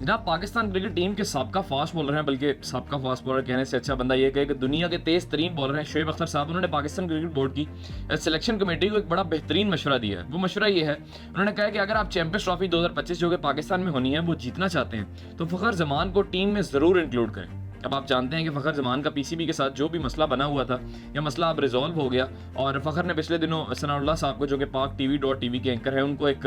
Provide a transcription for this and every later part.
जनाब, Pakistan cricket team के साबका फास्ट बॉलर हैं, बल्कि साबका फास्ट बॉलर कहने से अच्छा बंदा ये कहे कि दुनिया के तेज़ तरीन बॉलर हैं शोएब अख्तर साहब। उन्होंने पाकिस्तान क्रिकेट बोर्ड की सिलेक्शन कमेटी को एक बड़ा बेहतरीन मशवरा दिया है। वो मशवरा ये है, उन्होंने कहा कि अगर आप चैंपियंस ट्रॉफी 2025 जो कि पाकिस्तान में होनी है वो जीतना चाहते हैं तो फ़खर जमान को टीम में ज़रूर इंक्लूड करें। अब आप जानते हैं कि फ़खर जमान का पीसीबी के साथ जो भी मसला बना हुआ था, यह मसला अब रिजॉल्व हो गया और फ़खर ने पिछले दिनों सनाउल्लाह साहब को, जो कि पाक TV.tv के एंकर हैं, उनको एक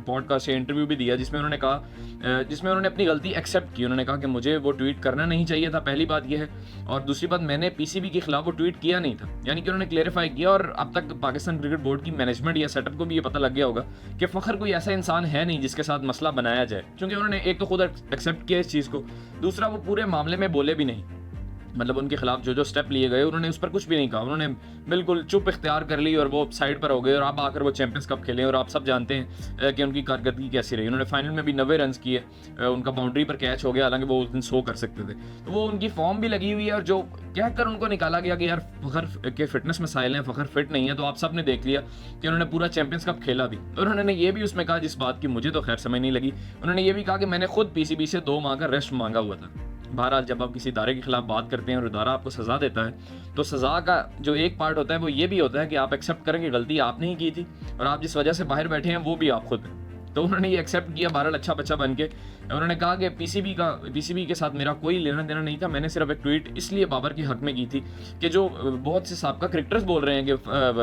पॉडकास्ट या इंटरव्यू भी दिया जिसमें उन्होंने कहा, जिसमें उन्होंने अपनी गलती एक्सेप्ट की। उन्होंने कहा कि मुझे वो ट्वीट करना नहीं चाहिए था, पहली बात यह है, और दूसरी बात मैंने पीसीबी के खिलाफ वो ट्वीट किया नहीं था। यानी कि उन्होंने क्लेरिफाई किया और अब तक पाकिस्तान क्रिकेट बोर्ड की मैनेजमेंट या सेटअप को भी ये पता लग गया होगा कि फ़खर कोई ऐसा इंसान है नहीं जिसके साथ मसला बनाया जाए, क्योंकि उन्होंने एक तो खुद एक्सेप्ट किया इस चीज़ को, दूसरा वो पूरे मामले में बोले भी नहीं। मतलब उनके खिलाफ जो जो स्टेप लिए गए उन्होंने उस पर कुछ भी नहीं कहा, उन्होंने बिल्कुल चुप इख्तियार कर ली और वो साइड पर हो गए और अब आकर वो चैंपियंस कप खेले। और आप सब जानते हैं कि उनकी कारकर्दगी कैसी रही। उन्होंने फाइनल में भी 90 रन किए, उनका बाउंड्री पर कैच हो गया, हालांकि वो उस दिन 100 कर सकते थे। तो वो उनकी फॉर्म भी लगी हुई है और जो कहकर उनको निकाला गया कि यार फ़खर के फिटनेस मसाइल हैं, फ़खर फिट नहीं है, तो आप सब ने देख लिया कि उन्होंने पूरा चैंपियंस कप खेला भी। और उन्होंने ये भी उसमें कहा, जिस बात की मुझे तो खैर समझ नहीं लगी, उन्होंने ये भी कहा कि मैंने खुद पीसीबी से 2 माह का रेस्ट मांगा हुआ था। बहरहाल जब आप किसी इदारे के खिलाफ बात करते हैं और इदारा आपको सज़ा देता है तो सज़ा का जो एक पार्ट होता है वो ये भी होता है कि आप एक्सेप्ट करें कि गलती आपने ही की थी और आप जिस वजह से बाहर बैठे हैं वो भी आप खुद हैं। तो उन्होंने ये एक्सेप्ट किया, बहरहाल अच्छा बच्चा बन के। उन्होंने कहा कि पीसीबी के साथ मेरा कोई लेना देना नहीं था, मैंने सिर्फ एक ट्वीट इसलिए बाबर के हक में की थी कि जो बहुत से साबका क्रिकेटर्स बोल रहे हैं कि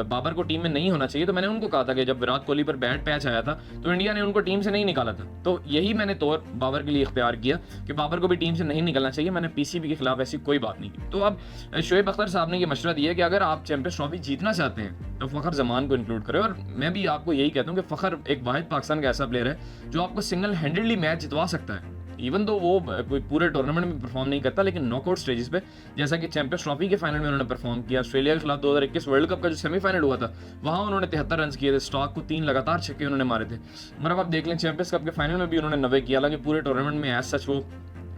बाबर को टीम में नहीं होना चाहिए, तो मैंने उनको कहा था कि जब विराट कोहली पर बैड पैच आया था तो इंडिया ने उनको टीम से नहीं निकाला था, तो यही मैंने तौर बाबर के लिए इख्तियार किया कि बाबर को भी टीम से नहीं निकलना चाहिए। मैंने पीसीबी के खिलाफ ऐसी कोई बात नहीं की। तो अब शोएब अख्तर साहब ने ये मशवरा दिया कि अगर आप चैंपियंस ट्रॉफी जीतना चाहते हैं तो फ़खर जमान को इंक्लूड करें। और मैं भी आपको यही कहता हूँ कि फ़खर एक वाहिद पाकिस्तान का ऐसा प्लेयर है जो आपको सिंगल हैंडेडली मैच जितवा सकता है, इवन दो वो कोई पूरे टूर्नामेंट में परफॉर्म नहीं करता, लेकिन नॉकआउट स्टेजेस पे, जैसा कि चैंपियंस ट्रॉफी के फाइनल में उन्होंने परफॉर्म किया। ऑस्ट्रेलिया के खिलाफ 2021 वर्ल्ड कप का जो सेमीफाइनल हुआ था वहाँ उन्होंने 73 रन किए थे, स्टॉक को 3 लगातार छक्के उन्होंने मारे थे। मतलब आप देख लें चैंपियंस कप के फाइनल में भी उन्होंने 90 किया, हालांकि पूरे टूर्नामेंट में एज सच वो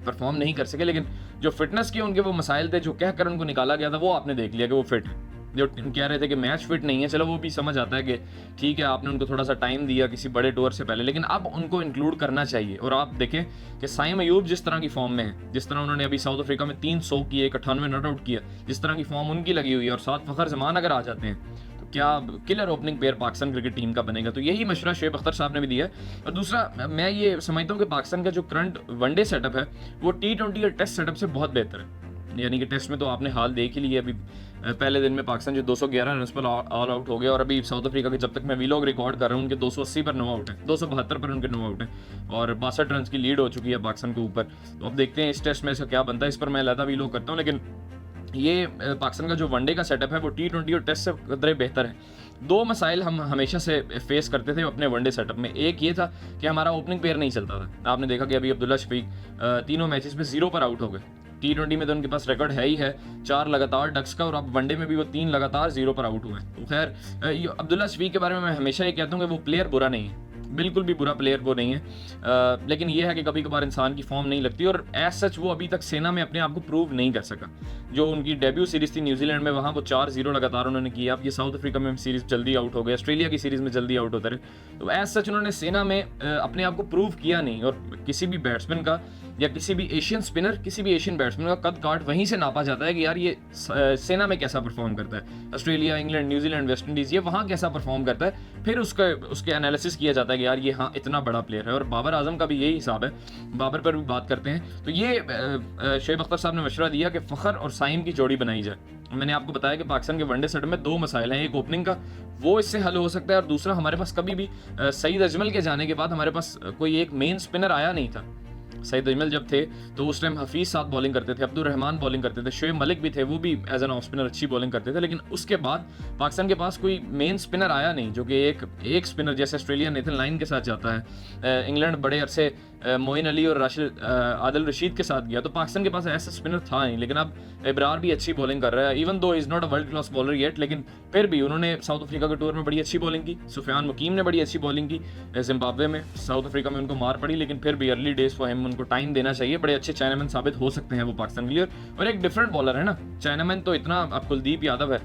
परफॉर्म नहीं कर सके, लेकिन जो फिटनेस के उनके वो मसाइल थे जो कहकर उनको निकाला गया था वो आपने देख लिया कि वो फिट है। जो कह रहे थे कि मैच फिट नहीं है, चलो वो भी समझ आता है कि ठीक है आपने उनको थोड़ा सा टाइम दिया किसी बड़े टूर से पहले, लेकिन अब उनको इंक्लूड करना चाहिए। और आप देखें कि साइम अयूब जिस तरह की फॉर्म में है, जिस तरह उन्होंने अभी साउथ अफ्रीका में 300 किए, 98 नॉट आउट किया, जिस तरह की फॉर्म उनकी लगी हुई है, और साथ फ़खर जमान अगर आ जाते हैं तो क्या killer opening pair Pakistan cricket team का बनेगा। तो यही मशवरा शोएब अख्तर साहब ने भी दिया है। और दूसरा, मैं ये समझता हूँ कि पाकिस्तान का जो करंट वनडे सेटअप है वो T20 और टेस्ट सेटअप से बहुत बेहतर है। यानी कि टेस्ट में तो आपने हाल देख ही लिया, अभी पहले दिन में पाकिस्तान जो 211 रन पर ऑल आउट हो गया, और अभी साउथ अफ्रीका के जब तक मैं वीलॉग रिकॉर्ड कर रहा हूँ उनके 280 पर नो आउट है, 272 पर उनके नो आउट है और 62 रन की लीड हो चुकी है पाकिस्तान के ऊपर। तो अब देखते हैं इस टेस्ट में इसका क्या बनता है, इस पर मैं अलहदा वीलॉग करता हूँ। लेकिन ये पाकिस्तान का जो वनडे का सेटअप है वो T20 और टेस्ट से कदरे बेहतर है। 2 मसाइल हम हमेशा से फेस करते थे अपने वनडे सेटअप में। एक ये था कि हमारा ओपनिंग पेयर नहीं चलता था। आपने देखा कि अभी अब्दुल्ला शफीक तीनों मैचेस में 0 पर आउट हो गए। T20 में तो उनके पास रिकॉर्ड है ही है 4 लगातार डक्स का, और अब वनडे में भी वो 3 लगातार 0 पर आउट हुए हैं। तो खैर अब्दुल्ला शफीक के बारे में मैं हमेशा ये कहता हूँ कि वो प्लेयर बुरा नहीं है, बिल्कुल भी बुरा प्लेयर वो नहीं है, लेकिन ये है कि कभी कभार इंसान की फॉर्म नहीं लगती, और एज सच वो अभी तक सेना में अपने आप को प्रूव नहीं कर सका। जो उनकी डेब्यू सीरीज थी न्यूजीलैंड में, वहाँ वो 4-0 लगातार उन्होंने किया। अब ये साउथ अफ्रीका में सीरीज जल्दी आउट हो गए, ऑस्ट्रेलिया की सीरीज में जल्दी आउट होते रहे। तो एज सच उन्होंने सेना में अपने आप को प्रूव किया नहीं, और किसी भी बैट्समैन का या किसी भी एशियन स्पिनर, किसी भी एशियन बैट्समैन का कद काट वहीं से नापा जाता है कि यार ये सेना में कैसा परफॉर्म करता है, Australia, England, New Zealand, West Indies, ये वहाँ कैसा परफॉर्म करता है, फिर उसके एनालिसिस किया जाता है कि यार ये हाँ इतना बड़ा प्लेयर है। और बाबर आजम का भी यही हिसाब है, बाबर पर भी बात करते हैं। तो ये शोएब अख्तर साहब ने मशवरा दिया कि फ़खर और साइम की जोड़ी बनाई जाए। मैंने आपको बताया कि पाकिस्तान के वनडे सेट में 2 मसाइल हैं, एक ओपनिंग का, वो इससे हल हो सकता है, और दूसरा हमारे पास कभी भी सईद अजमल के जाने के बाद हमारे पास कोई एक मेन स्पिनर आया नहीं था। सईद अजमल जब थे तो उस टाइम हफीज़ साथ बॉलिंग करते थे, अब्दुल रहमान बॉलिंग करते थे, शोएब मलिक भी थे, वो भी एज एन ऑफ स्पिनर अच्छी बॉलिंग करते थे। लेकिन उसके बाद पाकिस्तान के पास कोई मेन स्पिनर आया नहीं, जो कि एक स्पिनर जैसे ऑस्ट्रेलिया नेथन लाइन के साथ जाता है, इंग्लैंड बड़े अरसे मोइन अली और आदिल रशीद के साथ गया, तो पाकिस्तान के पास ऐसा स्पिनर था नहीं। लेकिन अब इब्रार भी अच्छी बॉलिंग कर रहा है, even though is not a world class bowler yet, लेकिन फिर भी उन्होंने साउथ अफ्रीका के टूर में बड़ी अच्छी बॉलिंग की। सुफियान मुकीम ने बड़ी अच्छी बॉलिंग की जिम्बाब्वे में, साउथ अफ्रीका में उनको मार पड़ी, लेकिन फिर भी अर्ली डेज फॉर हिम, उनको टाइम देना चाहिए। बड़े अच्छे चाइनामैन साबित हो सकते हैं वो पाकिस्तान के लिए, और एक डिफरेंट बॉलर है ना। चाइनामैन तो इतना, अब कुलदीप यादव है,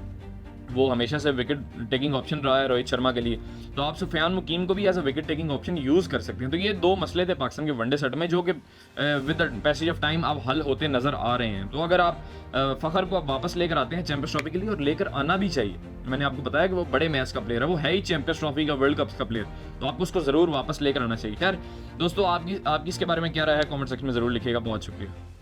वो हमेशा से विकेट टेकिंग ऑप्शन रहा है रोहित शर्मा के लिए, तो आप सुफियान मुकीम को भी as a wicket taking option use कर सकते हैं। तो ये 2 मसले थे पाकिस्तान के वनडे सेट में जो कि with the passage of time अब हल होते नज़र आ रहे हैं। तो अगर आप फ़खर को आप वापस लेकर आते हैं चैंपियंस ट्रॉफी के लिए, और लेकर आना भी चाहिए, मैंने आपको बताया कि वो बड़े मैच का प्लेयर है, वो है ही चैंपियंस ट्रॉफी का, वर्ल्ड कप का प्लेयर, तो आपको उसको ज़रूर वापस लेकर आना चाहिए। खैर दोस्तों, आपकी इसके बारे में क्या राय है कमेंट सेक्शन में ज़रूर लिखिएगा। बहुत शुक्रिया।